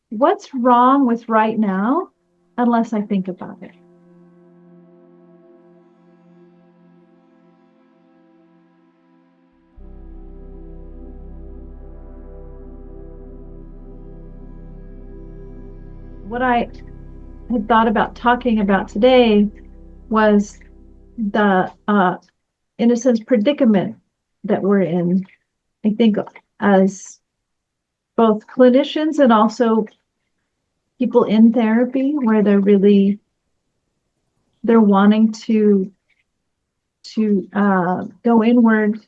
what's wrong with right now unless I think about it. What I had thought about talking about today was the, in a sense, predicament that we're in. I think as both clinicians and also people in therapy, where they're wanting to go inward,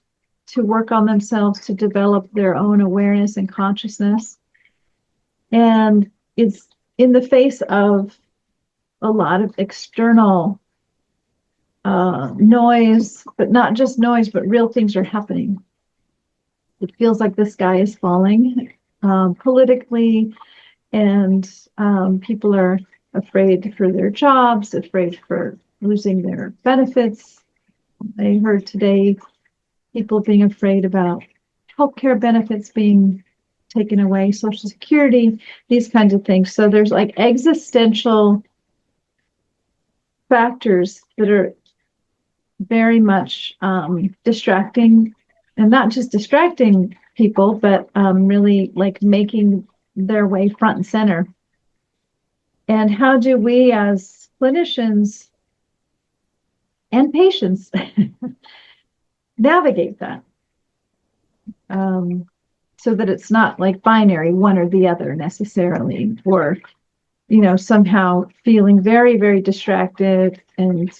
to work on themselves, to develop their own awareness and consciousness. And it's in the face of a lot of external noise, but not just noise, but real things are happening. It feels like the sky is falling politically, and people are afraid for their jobs, afraid for losing their benefits. I heard today people being afraid about healthcare benefits being taken away, Social Security, these kinds of things. So there's like existential factors that are very much distracting, and not just distracting people, but really like making their way front and center. And how do we as clinicians and patients navigate that? So that it's not like binary, one or the other necessarily, or, somehow feeling very, very distracted and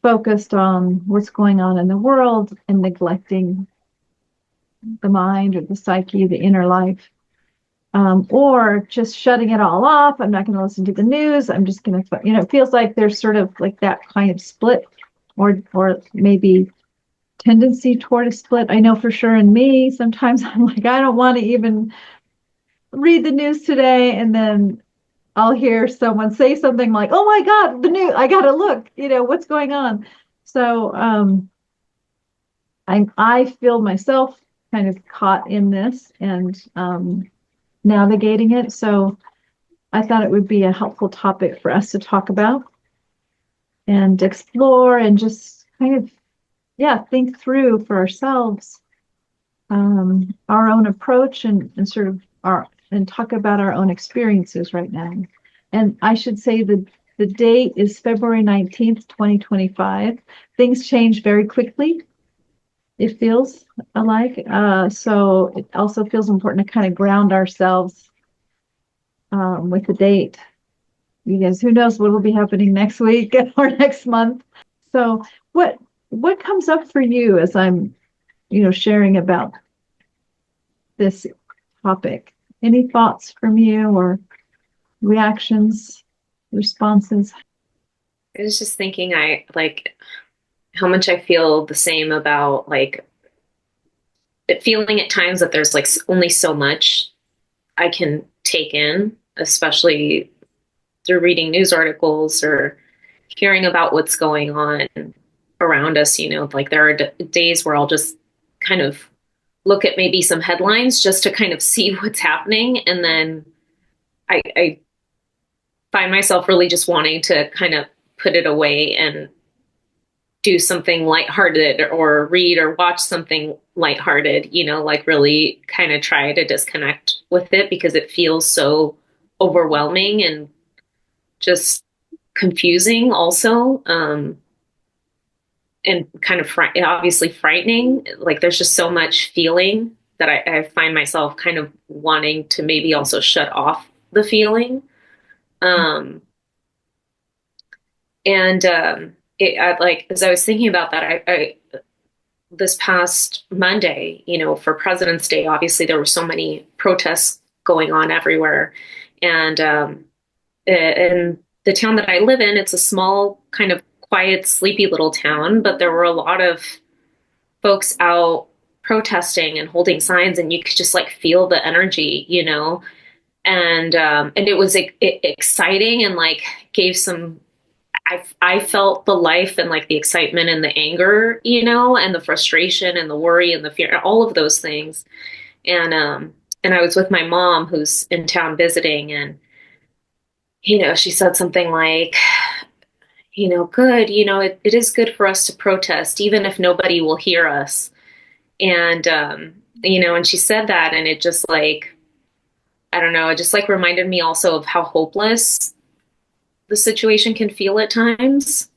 focused on what's going on in the world and neglecting the mind or the psyche, the inner life, or just shutting it all off. I'm not going to listen to the news. I'm just going to, it feels like there's sort of like that kind of split, or maybe tendency toward a split. I know for sure in me, sometimes I'm like, I don't want to even read the news today. And then I'll hear someone say something like, oh my God, the news, I got to look, what's going on. So I feel myself kind of caught in this and navigating it. So I thought it would be a helpful topic for us to talk about and explore and just kind of, yeah, think through for ourselves our own approach and sort of and talk about our own experiences right now. And I should say the date is February 19th, 2025. Things change very quickly. It feels like. So it also feels important to kind of ground ourselves with the date. Because who knows what will be happening next week or next month. So what comes up for you as I'm, sharing about this topic? Any thoughts from you or reactions, responses? I was just thinking, I like how much I feel the same about like feeling at times that there's like only so much I can take in, especially through reading news articles or hearing about what's going on around us. Like there are days where I'll just kind of look at maybe some headlines just to kind of see what's happening. And then I find myself really just wanting to kind of put it away and do something lighthearted or read or watch something lighthearted, like really kind of try to disconnect with it because it feels so overwhelming and just confusing also. And kind of obviously frightening. Like there's just so much feeling that I find myself kind of wanting to maybe also shut off the feeling. Um, and like as I was thinking about that, I this past Monday, for President's Day, obviously there were so many protests going on everywhere, and in the town that I live in, it's a small, kind of quiet, sleepy little town, but there were a lot of folks out protesting and holding signs, and you could just like feel the energy, and it was exciting and like gave some. I felt the life and like the excitement and the anger, and the frustration and the worry and the fear, all of those things. And And I was with my mom who's in town visiting, and she said something like, good, it is good for us to protest, even if nobody will hear us. And, and she said that, and it just like, I don't know, it just like reminded me also of how hopeless the situation can feel at times,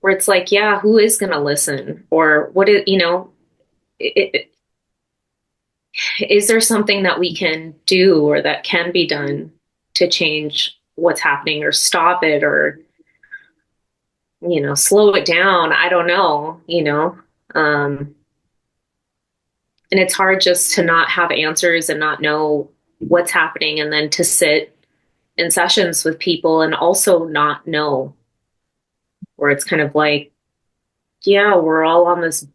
where it's like, yeah, who is going to listen? Or what is, is there something that we can do or that can be done to change what's happening or stop it or, slow it down? I don't know. Um, and it's hard just to not have answers and not know what's happening and then to sit in sessions with people and also not know, where it's kind of like, yeah, we're all on this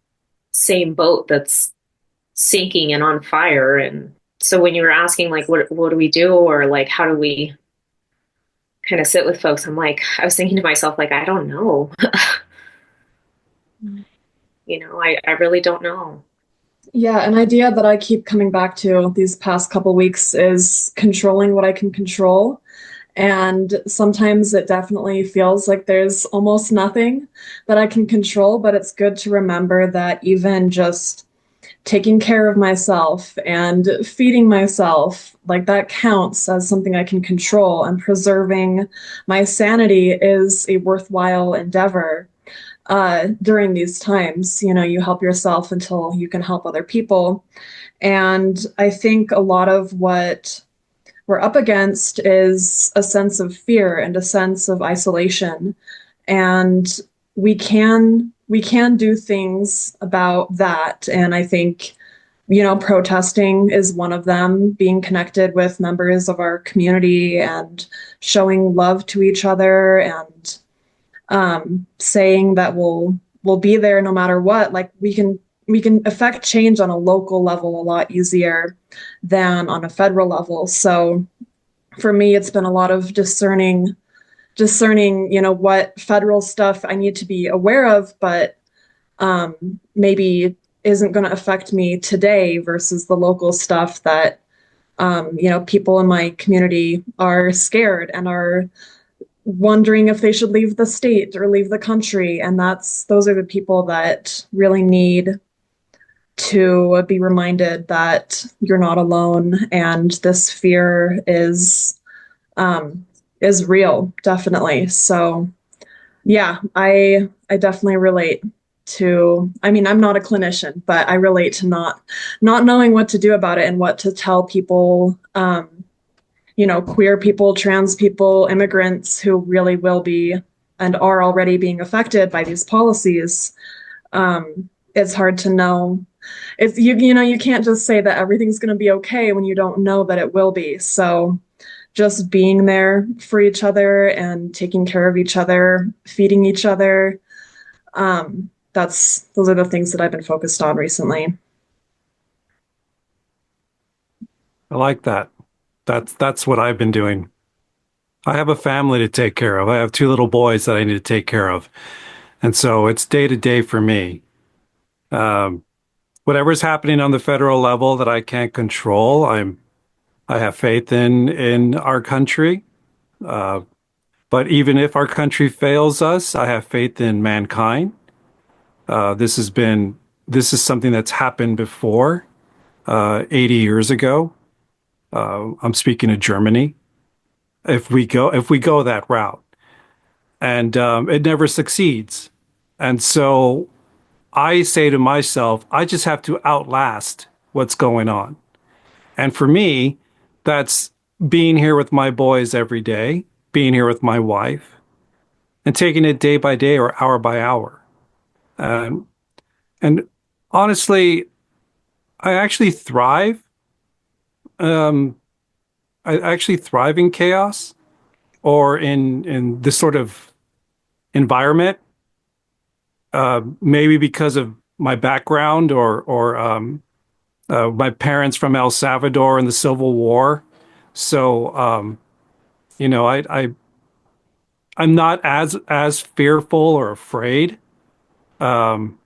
same boat that's sinking and on fire. And so when you were asking like what do we do, or like how do we kind of sit with folks, I was thinking to myself, like, I don't know. I really don't know. Yeah, an idea that I keep coming back to these past couple weeks is controlling what I can control. And sometimes it definitely feels like there's almost nothing that I can control, but it's good to remember that even just taking care of myself and feeding myself, like that counts as something I can control, and preserving my sanity is a worthwhile endeavor. During these times, you help yourself until you can help other people. And I think a lot of what we're up against is a sense of fear and a sense of isolation. And we can do things about that. And I think, protesting is one of them, being connected with members of our community and showing love to each other, and saying that we'll be there no matter what. Like we can affect change on a local level a lot easier than on a federal level. So for me, it's been a lot of discerning, what federal stuff I need to be aware of, but maybe isn't going to affect me today, versus the local stuff that people in my community are scared and are wondering if they should leave the state or leave the country. And those are the people that really need to be reminded that you're not alone, and this fear is real, definitely. So yeah, I definitely relate to, I mean, I'm not a clinician, but I relate to not knowing what to do about it and what to tell people, queer people, trans people, immigrants who really will be and are already being affected by these policies. It's hard to know. You can't just say that everything's going to be okay when you don't know that it will be. So just being there for each other and taking care of each other, feeding each other. Those are the things that I've been focused on recently. I like that. That's what I've been doing. I have a family to take care of. I have two little boys that I need to take care of. And so it's day to day for me. Um, Whatever's happening on the federal level that I can't control, I have faith in our country. Uh, but even if our country fails us, I have faith in mankind. Uh, this has been this is something that's happened before, 80 years ago. I'm speaking of Germany. If we go that route, and it never succeeds. And so I say to myself, I just have to outlast what's going on. And for me, that's being here with my boys every day, being here with my wife, and taking it day by day or hour by hour. Um, and honestly, I actually thrive. Um, I actually thrive in chaos, or in this sort of environment. Maybe because of my background, or my parents from El Salvador in the Civil War. So I'm not as fearful or afraid. Um,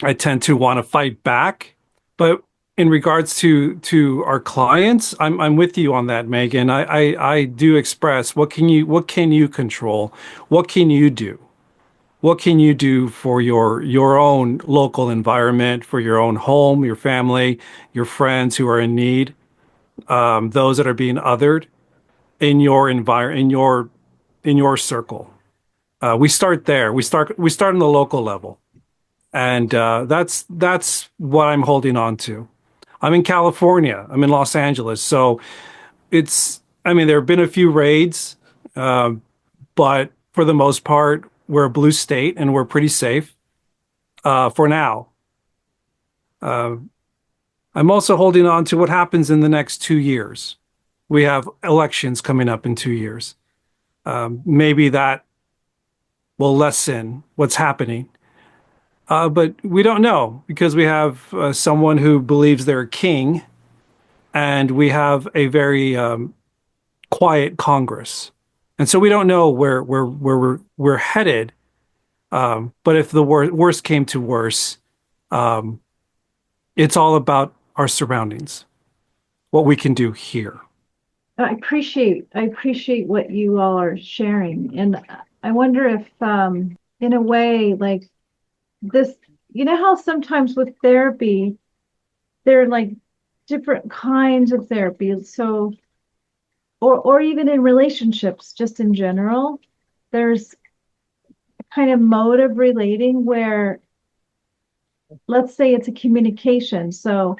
I tend to want to fight back, but in regards to our clients, I'm with you on that, Megan. I do express what can you control? What can you do? What can you do for your own local environment, for your own home, your family, your friends who are in need, those that are being othered in your in your circle? We start there. We start on the local level, and that's what I'm holding on to. I'm in California. I'm in Los Angeles, so it's. I mean, there have been a few raids, but for the most part, we're a blue state and we're pretty safe for now. Uh, I'm also holding on to what happens in the next 2 years. We have elections coming up in 2 years. Maybe that will lessen what's happening. But we don't know because we have someone who believes they're king, and we have a very quiet Congress, and so we don't know where we're headed. But if the worst came to worse, um, it's all about our surroundings, what we can do here. I appreciate what you all are sharing. And I wonder if in a way like this, you know how sometimes with therapy, there are like different kinds of therapy. So or even in relationships, just in general, there's a kind of mode of relating where let's say it's a communication. So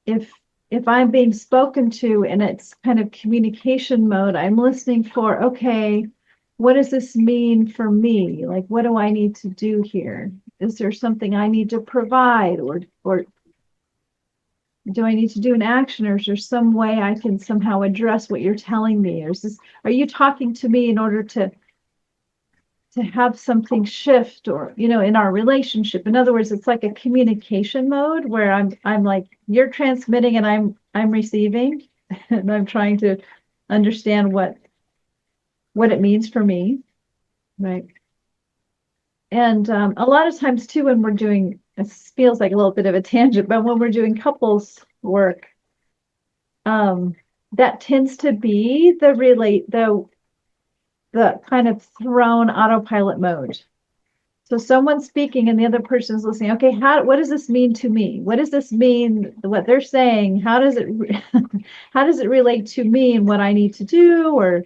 if if I'm being spoken to and it's kind of communication mode, I'm listening for, okay, what does this mean for me? Like, what do I need to do here? Is there something I need to provide, or do I need to do an action, or is there some way I can somehow address what you're telling me? Or is this, are you talking to me in order to have something shift, or in our relationship? In other words, it's like a communication mode where I'm like, you're transmitting and I'm receiving and I'm trying to understand what it means for me, right? And a lot of times too, when we're doing, it feels like a little bit of a tangent, but when we're doing couples work, that tends to be the kind of thrown autopilot mode. So someone's speaking and the other person's listening. Okay, what does this mean to me? What does this mean? What they're saying? How does it how does it relate to me and what I need to do or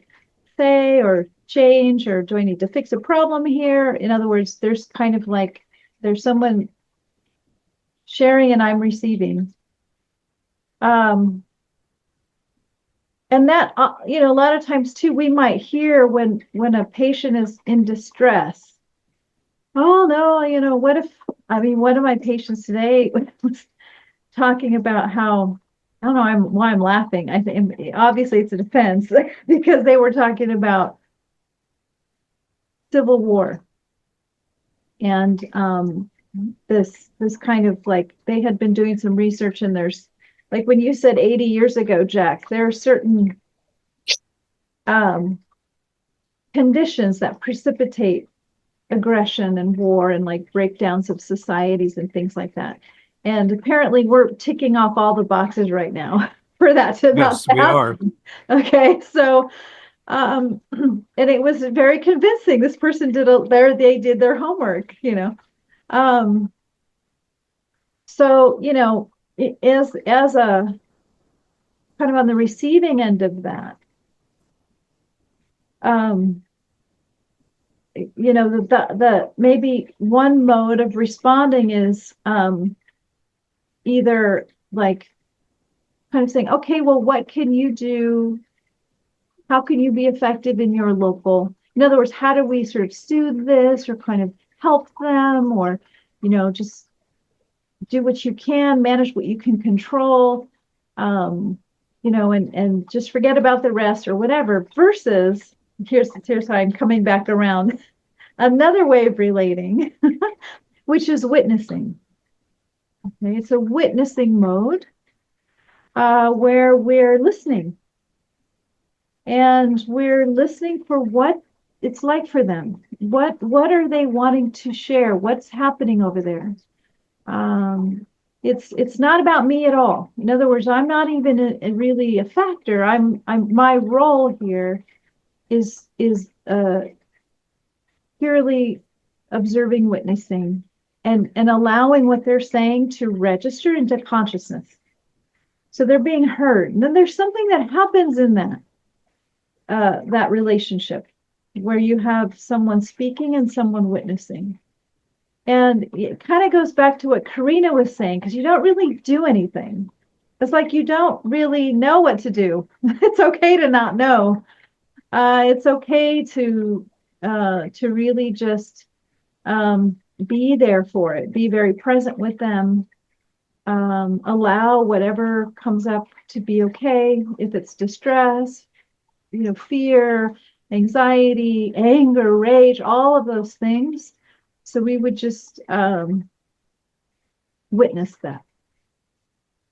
say or change, or do I need to fix a problem here? In other words, there's kind of like there's someone sharing and I'm receiving. And that a lot of times too, we might hear when a patient is in distress. Oh no, what if, I mean, one of my patients today was talking about how, I don't know why I'm laughing. I think obviously it's a defense because they were talking about Civil War. And this kind of like, they had been doing some research, and there's like when you said 80 years ago, Jack, there are certain conditions that precipitate aggression and war and like breakdowns of societies and things like that. And apparently we're ticking off all the boxes right now for that to not Yes, we are. happen. Okay, so and it was very convincing. This person they did their homework. So as a kind of on the receiving end of that, the maybe one mode of responding is either like kind of saying, okay, well, what can you do? How can you be effective in your local? In other words, how do we sort of soothe this or kind of help them, or just do what you can, manage what you can control, and just forget about the rest or whatever, versus here's how I'm coming back around another way of relating, which is witnessing. Okay, it's a witnessing mode where we're listening, and we're listening for what it's like for them. What are they wanting to share? What's happening over there? It's not about me at all. In other words, I'm not even really a factor. I'm my role here is purely observing, witnessing, and allowing what they're saying to register into consciousness. So they're being heard. And then there's something that happens in that relationship where you have someone speaking and someone witnessing. And it kind of goes back to what Karina was saying, because you don't really do anything. It's like you don't really know what to do. It's okay to not know. It's okay to really just be there for it, be very present with them, allow whatever comes up to be okay. If it's distress, fear, anxiety, anger, rage, all of those things. So we would just witness that,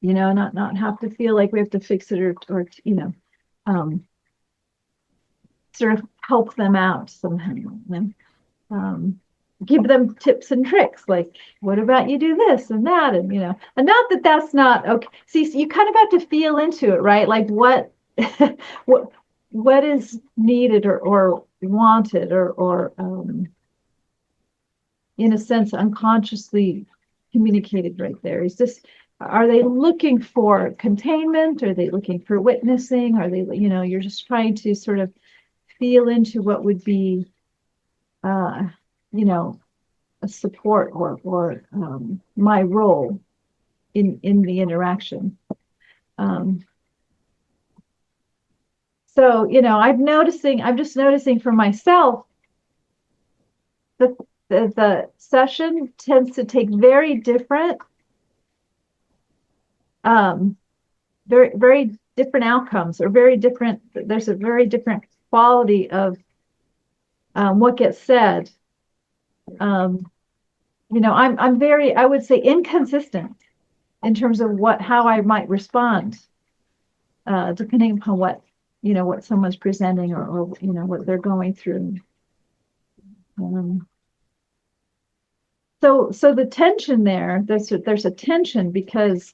not have to feel like we have to fix it or sort of help them out somehow. Give them tips and tricks, like, what about you do this and that, and and not that that's not okay. See, so you kind of have to feel into it, right? Like what what is needed or wanted or in a sense unconsciously communicated right there. Is this, are they looking for containment? Are they looking for witnessing? Are they, you're just trying to sort of feel into what would be a support or my role in the interaction. So I'm just noticing for myself that the session tends to take very different very very different outcomes, or very different, there's a very different quality of what gets said. I'm very, I would say, inconsistent in terms of how I might respond, depending upon what someone's presenting or what they're going through. So the tension there's a tension because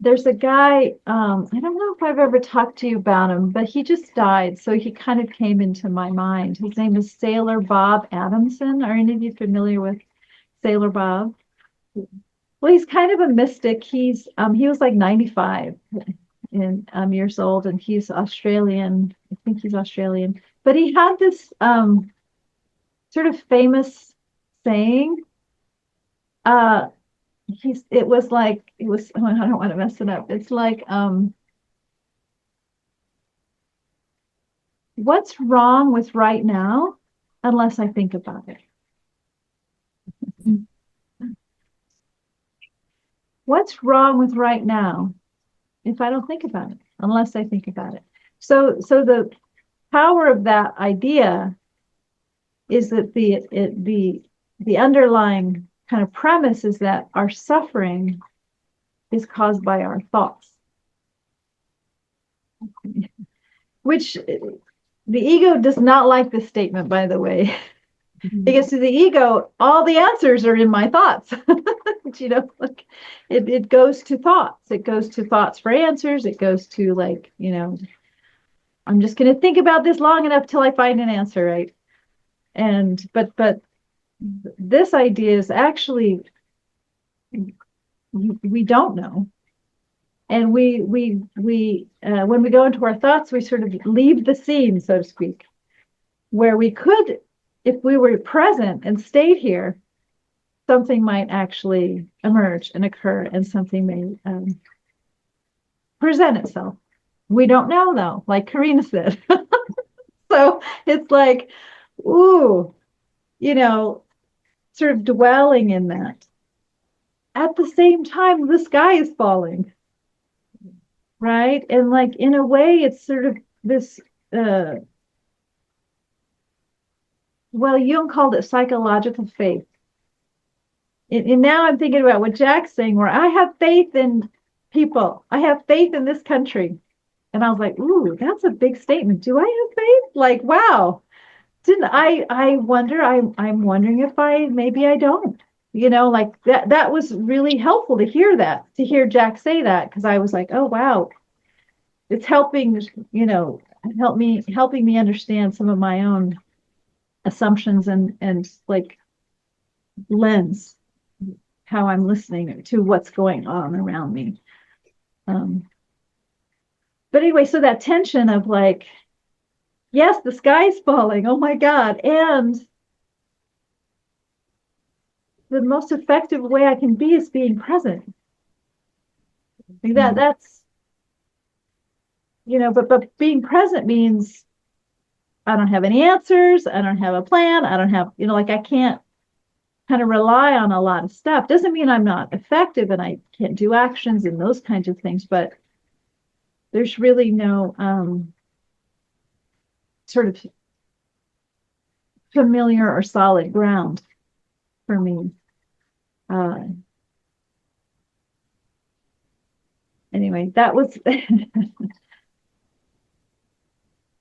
there's a guy, I don't know if I've ever talked to you about him, but he just died. So he kind of came into my mind. His name is Sailor Bob Adamson. Are any of you familiar with Sailor Bob? Well, he's kind of a mystic. He was like 95 years old, and he's Australian. I think he's Australian. But he had this sort of famous saying. It was, I don't want to mess it up. It's like, what's wrong with right now unless I think about it? What's wrong with right now if I don't think about it, unless I think about it? So the power of that idea is that the underlying kind of premise is that our suffering is caused by our thoughts, which the ego does not like this statement, by the way. Because to the ego, all the answers are in my thoughts. It goes to thoughts. It goes to thoughts for answers. It goes to I'm just going to think about this long enough till I find an answer, right? But this idea is actually, we don't know. And we when we go into our thoughts, we sort of leave the scene, so to speak, where we could, if we were present and stayed here, something might actually emerge and occur, and something may present itself. We don't know, though, like Karina said. So it's like, ooh, sort of dwelling in that. At the same time, the sky is falling, right? And in a way, it's sort of this, Jung called it psychological faith. And now I'm thinking about what Jack's saying, where I have faith in people. I have faith in this country. And I was like, ooh, that's a big statement. Do I have faith? Wow. Didn't I wonder, I'm wondering if maybe I don't. like that was really helpful to hear that, to hear Jack say that, because I was like, oh wow, it's helping, helping me understand some of my own assumptions and like lens, how I'm listening to what's going on around me. Um, but anyway, so that tension of like, yes, the sky's falling, oh my God, and the most effective way I can be is being present. Like that's, but being present means I don't have any answers. I don't have a plan. I don't have, like I can't kind of rely on a lot of stuff. Doesn't mean I'm not effective and I can't do actions and those kinds of things, but there's really no sort of familiar or solid ground for me. Uh, anyway, that was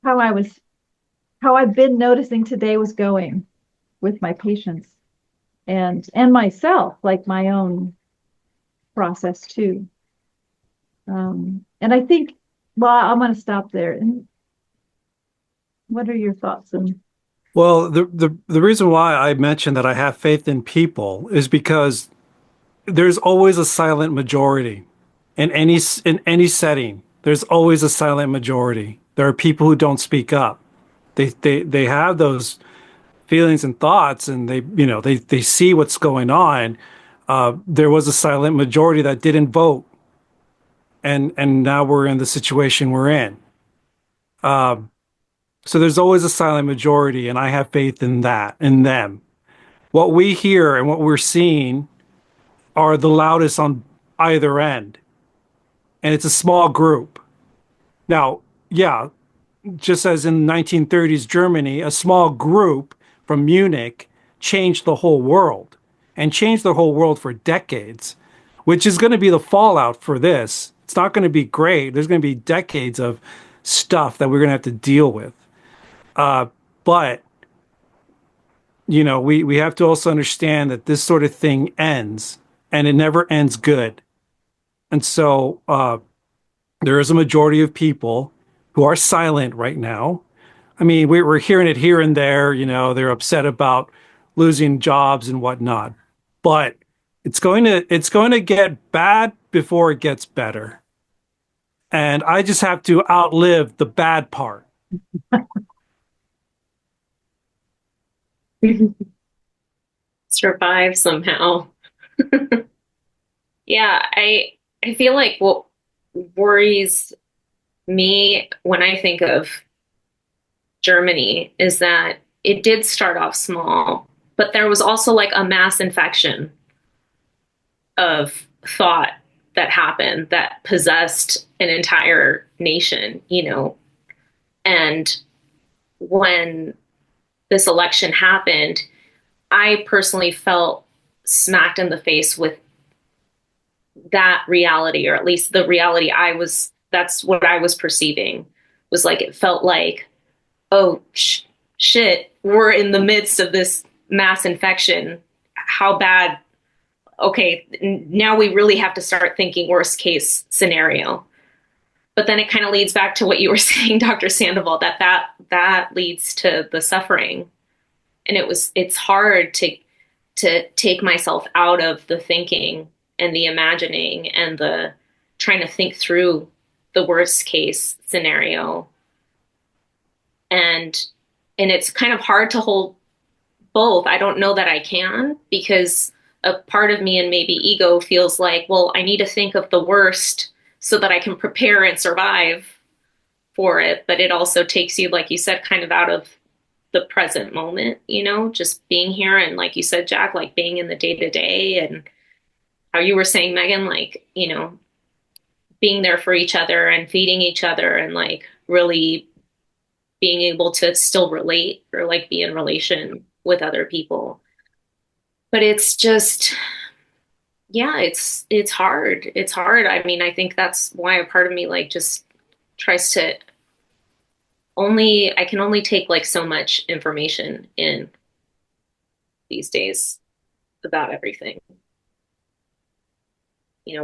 how I was, how I've been noticing today was going with my patients and myself, like my own process too. And I think, well, I'm going to stop there. And what are your thoughts? And Well, the reason why I mentioned that I have faith in people is because there's always a silent majority in any setting. There's always a silent majority. There are people who don't speak up. They have those feelings and thoughts, and they see what's going on. There was a silent majority that didn't vote, and now we're in the situation we're in. So there's always a silent majority, and I have faith in that, in them. What we hear and what we're seeing are the loudest on either end, and it's a small group. Now, yeah, just as in 1930s Germany, a small group from Munich changed the whole world and changed the whole world for decades, which is going to be the fallout for this. It's not going to be great. There's going to be decades of stuff that we're going to have to deal with. But we have to also understand that this sort of thing ends and it never ends good. And so there is a majority of people who are silent right now. I mean, we're hearing it here and there. They're upset about losing jobs and whatnot, but it's going to get bad before it gets better. And I just have to outlive the bad part. Survive somehow. Yeah, I feel like what worries me when I think of Germany is that it did start off small, but there was also like a mass infection of thought that happened that possessed an entire nation. And when this election happened, I personally felt smacked in the face with that reality, or at least the reality that's what I was perceiving, was like, it felt like, oh, shit, we're in the midst of this mass infection. How bad? Okay, now we really have to start thinking worst case scenario. But then it kind of leads back to what you were saying, Dr. Sandoval, that leads to the suffering. And it's hard to take myself out of the thinking and the imagining and the trying to think through the worst case scenario. And it's kind of hard to hold both. I don't know that I can, because a part of me, and maybe ego, feels like, well, I need to think of the worst so that I can prepare and survive for it. But it also takes you, like you said, kind of out of the present moment, just being here. And like you said, Jack, like being in the day to day, and how you were saying, Megan, like, being there for each other and feeding each other, and like really being able to still relate, or like be in relation with other people. But it's just, yeah, it's hard. It's hard. I mean, I think that's why a part of me like just tries to I can only take like so much information in these days. about everything.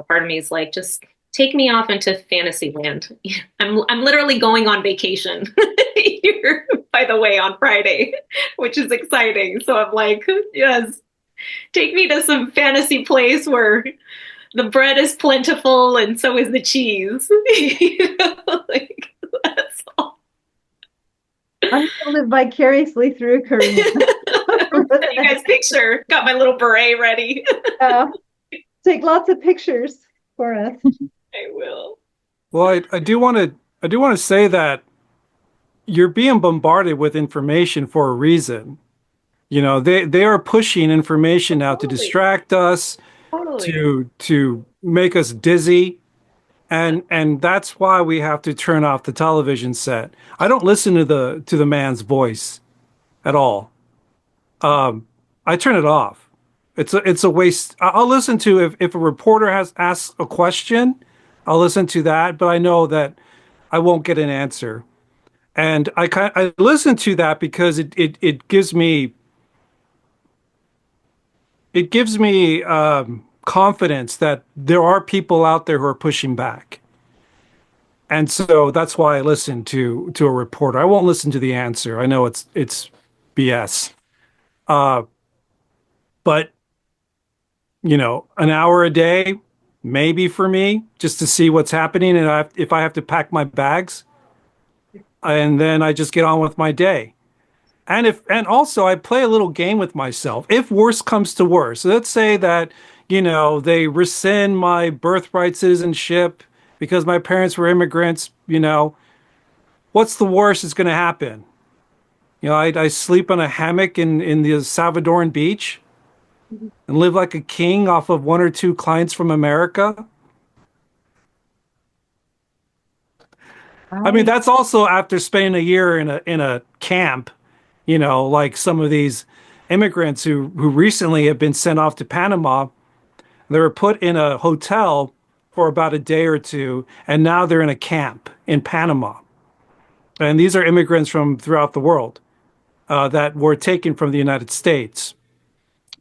Part of me is like, just take me off into fantasy land. I'm literally going on vacation here, by the way, on Friday, which is exciting. So I'm like, yes, take me to some fantasy place where the bread is plentiful and so is the cheese. Like, that's all. I'm gonna live vicariously through Karina. You guys picture, got my little beret ready. Take lots of pictures for us. I will. Well, I do want to say that you're being bombarded with information for a reason. They are pushing information out to Totally. distract us, Totally. to make us dizzy, and that's why we have to turn off the television set. I don't listen to the man's voice at all. I turn it off. It's a waste. I'll listen to if a reporter has asked a question, I'll listen to that, but I know that I won't get an answer. And I listen to that because it gives me confidence that there are people out there who are pushing back. And so that's why I listen to a reporter. I won't listen to the answer. I know it's BS. But an hour a day, maybe for me, just to see what's happening, and if I have to pack my bags, and then I just get on with my day. And also I play a little game with myself. If worse comes to worse, let's say that, they rescind my birthright citizenship because my parents were immigrants, what's the worst that's going to happen? I sleep on a hammock in the Salvadoran beach and live like a king off of one or two clients from America. I mean, that's also after spending a year in a camp, like some of these immigrants who recently have been sent off to Panama. They were put in a hotel for about a day or two, and now they're in a camp in Panama. And these are immigrants from throughout the world that were taken from the United States.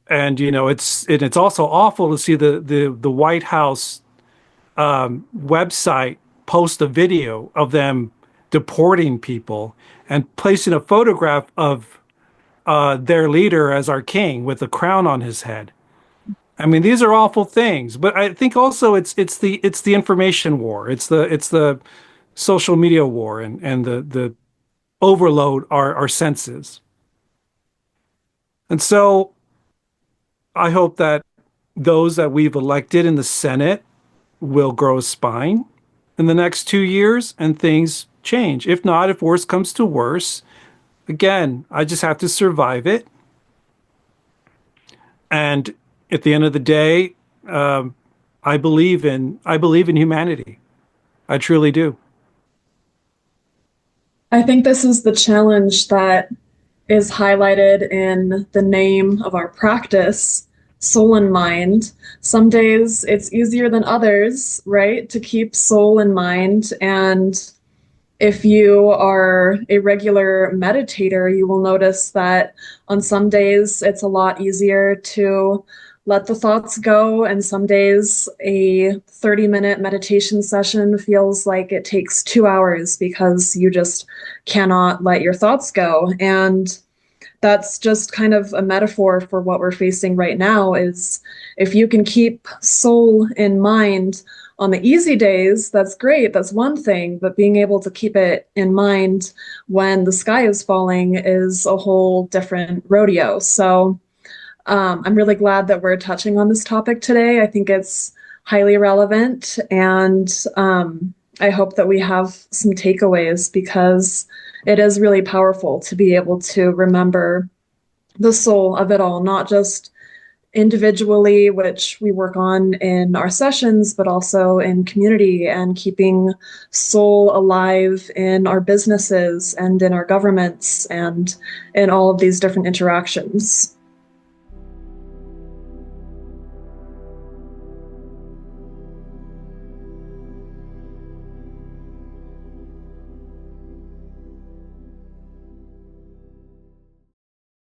And it's also awful to see the White House website post a video of them deporting people and placing a photograph of their leader as our king with a crown on his head. I mean, these are awful things, but I think also it's the information war. It's the social media war and the overload our senses. And so I hope that those that we've elected in the Senate will grow a spine in the next 2 years and things change. If not, if worse comes to worse, again, I just have to survive it. And at the end of the day, I believe in humanity. I truly do. I think this is the challenge that is highlighted in the name of our practice, soul and mind. Some days it's easier than others, right, to keep soul in mind. And if you are a regular meditator, you will notice that on some days it's a lot easier to let the thoughts go. And some days a 30-minute meditation session feels like it takes 2 hours because you just cannot let your thoughts go. And that's just kind of a metaphor for what we're facing right now is if you can keep soul in mind on the easy days, that's great. That's one thing. But being able to keep it in mind when the sky is falling is a whole different rodeo. So I'm really glad that we're touching on this topic today. I think it's highly relevant. And I hope that we have some takeaways because it is really powerful to be able to remember the soul of it all, not just individually, which we work on in our sessions, but also in community and keeping soul alive in our businesses and in our governments and in all of these different interactions.